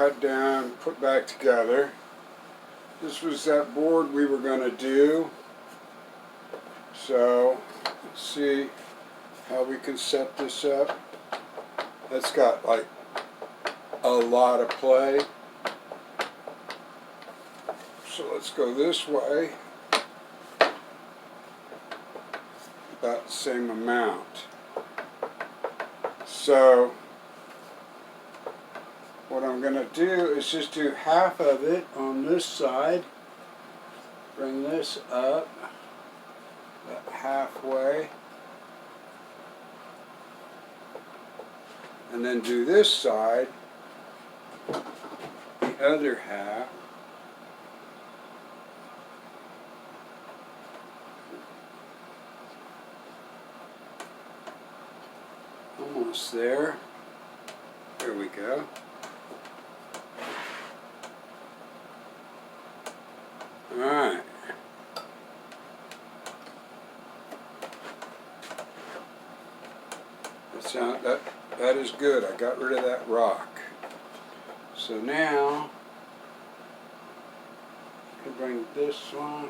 cut down, put back together. This was that board we were going to do. So let's see how we can set this up. That's got like a lot of play. So let's go this way. About the same amount. So what I'm going to do is just do half of it on this side. Bring this up about halfway. And then do this side, the other half. Almost there. There we go. Alright. That is good. I got rid of that rock. So now I can bring this one,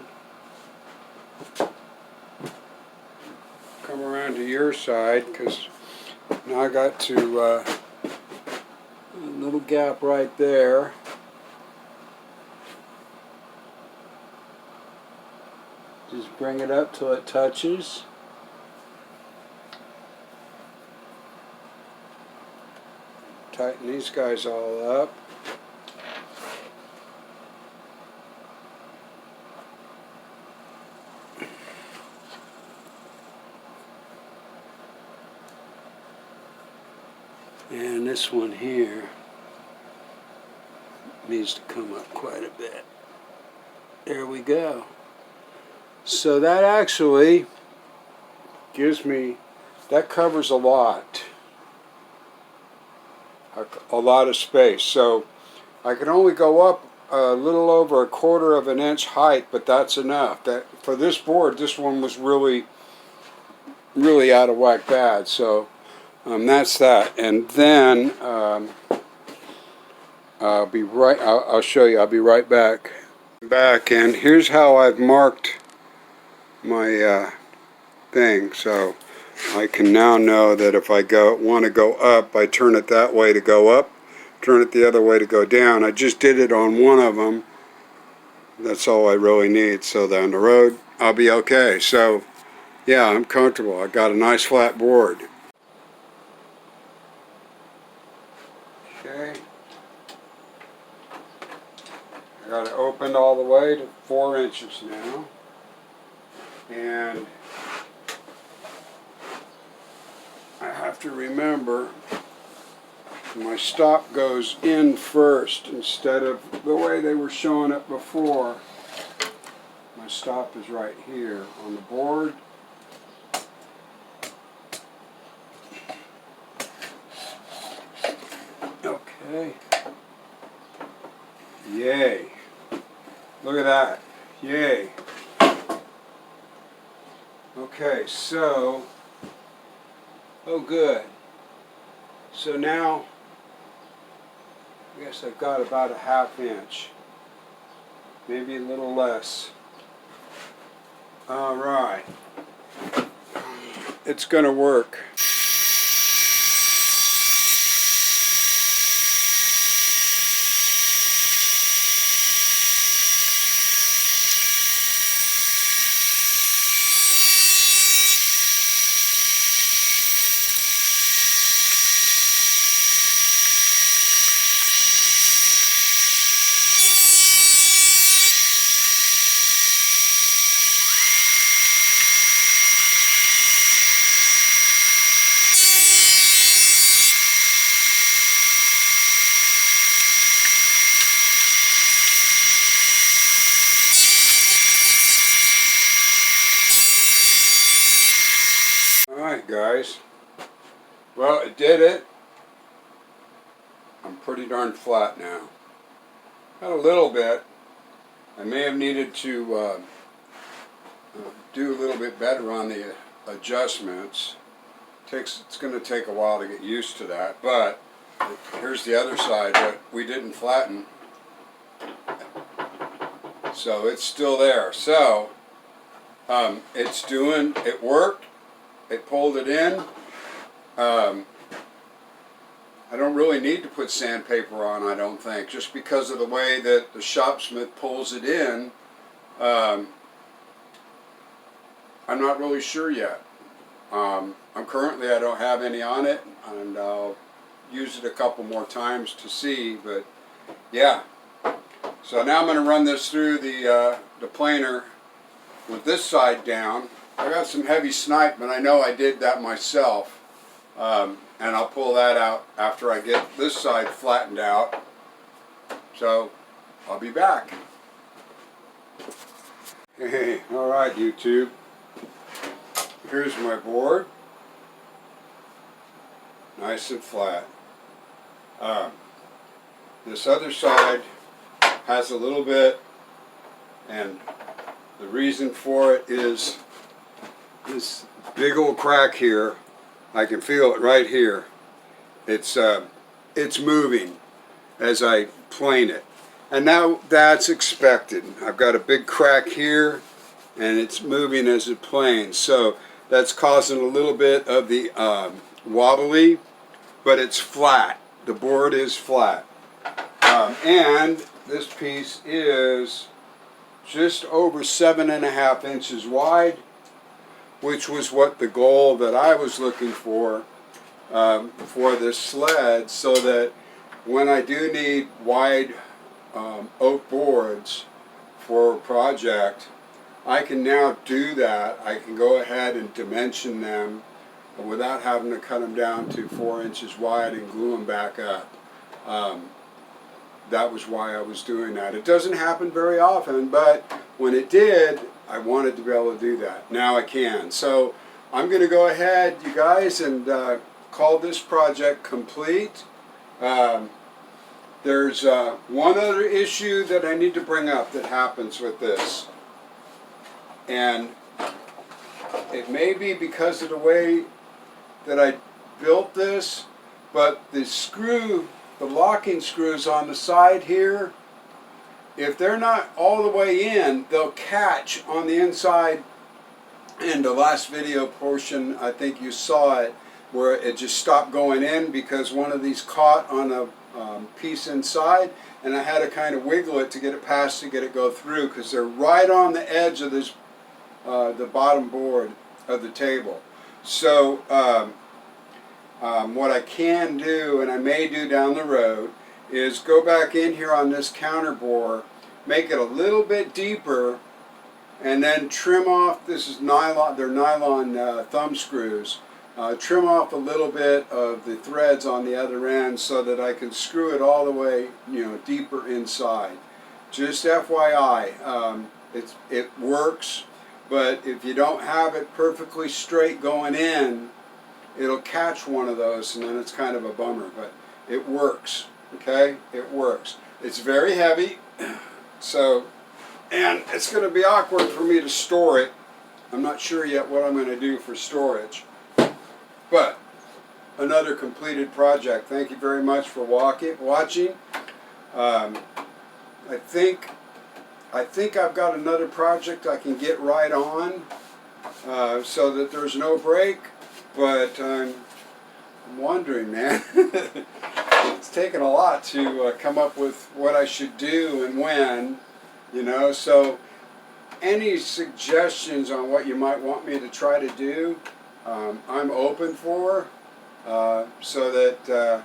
come around to your side, because now I got to a little gap right there. Just bring it up till it touches. Tighten these guys all up. And this one here needs to come up quite a bit. There we go. So that actually gives me, that covers a lot of space. So I can only go up a little over 1/4 of an inch height, but that's enough. That for this board, this one was really out of whack bad. So that's that. And then I'll show you. I'll be right back. And here's how I've marked my thing. So I can now know that if I want to go up, I turn it that way to go up, turn it the other way to go down. I just did it on one of them. That's all I really need. So down the road, I'll be okay. So yeah, I'm comfortable. I got a nice flat board. Okay. I got it opened all the way to 4 inches now. And I have to remember my stop goes in first instead of the way they were showing it before. My stop is right here on the board. Okay. Yay. Look at that. Yay. Okay, so, oh good. So now, I guess I've got about a 1/2 inch. Maybe a little less. All right. It's going to work. Alright guys, well it did it. I'm pretty darn flat now. Got a little bit. I may have needed to do a little bit better on the adjustments. It's going to take a while to get used to that, but Here's the other side that we didn't flatten. So it's still there. So it worked. It pulled it in. I don't really need to put sandpaper on, I don't think, just because of the way that the Shopsmith pulls it in. I'm not really sure yet. I don't have any on it, and I'll use it a couple more times to see, but yeah. So now I'm going to run this through the planer with this side down. I got some heavy snipe, but I know I did that myself. And I'll pull that out after I get this side flattened out. So I'll be back. Hey, alright YouTube. Here's my board. Nice and flat. This other side has a little bit, and the reason for it is this big old crack here. I can feel it right here. It's moving as I plane it, and now that's expected. I've got a big crack here, and it's moving as it planes. So that's causing a little bit of the wobbly, but it's flat. The board is flat, and this piece is just over 7.5 inches wide, which was what the goal that I was looking for this sled, so that when I do need wide oak boards for a project, I can now do that. I can go ahead and dimension them without having to cut them down to 4 inches wide and glue them back up. That was why I was doing that. It doesn't happen very often, but when it did, I wanted to be able to do that. Now I can. So I'm going to go ahead, you guys, and call this project complete. There's one other issue that I need to bring up that happens with this. And it may be because of the way that I built this, but the locking screws on the side here, if they're not all the way in, they'll catch on the inside. In the last video portion, I think you saw it, where it just stopped going in because one of these caught on a piece inside, and I had to kind of wiggle it to get it past to get it go through, because they're right on the edge of this the bottom board of the table. So what I can do, and I may do down the road, is go back in here on this counter bore, make it a little bit deeper, and then trim off, this is nylon, they're nylon thumb screws, trim off a little bit of the threads on the other end so that I can screw it all the way, deeper inside. Just FYI, it works, but if you don't have it perfectly straight going in, it'll catch one of those, and then it's kind of a bummer, but it works. Okay, it works. It's very heavy, so, and it's going to be awkward for me to store it. I'm not sure yet what I'm going to do for storage, but another completed project. Thank you very much for watching. I think I've got another project I can get right on, so that there's no break, but I'm wondering, man. It's taken a lot to come up with what I should do and when, so any suggestions on what you might want me to try to do, I'm open for, so that,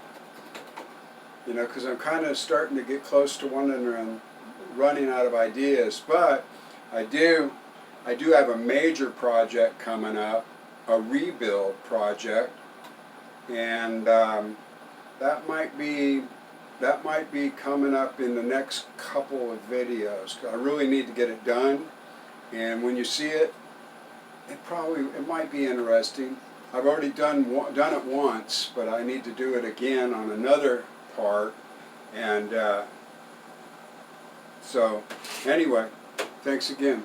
because I'm kind of starting to get close to wondering and running out of ideas, but I do have a major project coming up, a rebuild project, and that might be coming up in the next couple of videos. I really need to get it done, and when you see it, it might be interesting. I've already done it once, but I need to do it again on another part, and so anyway, thanks again.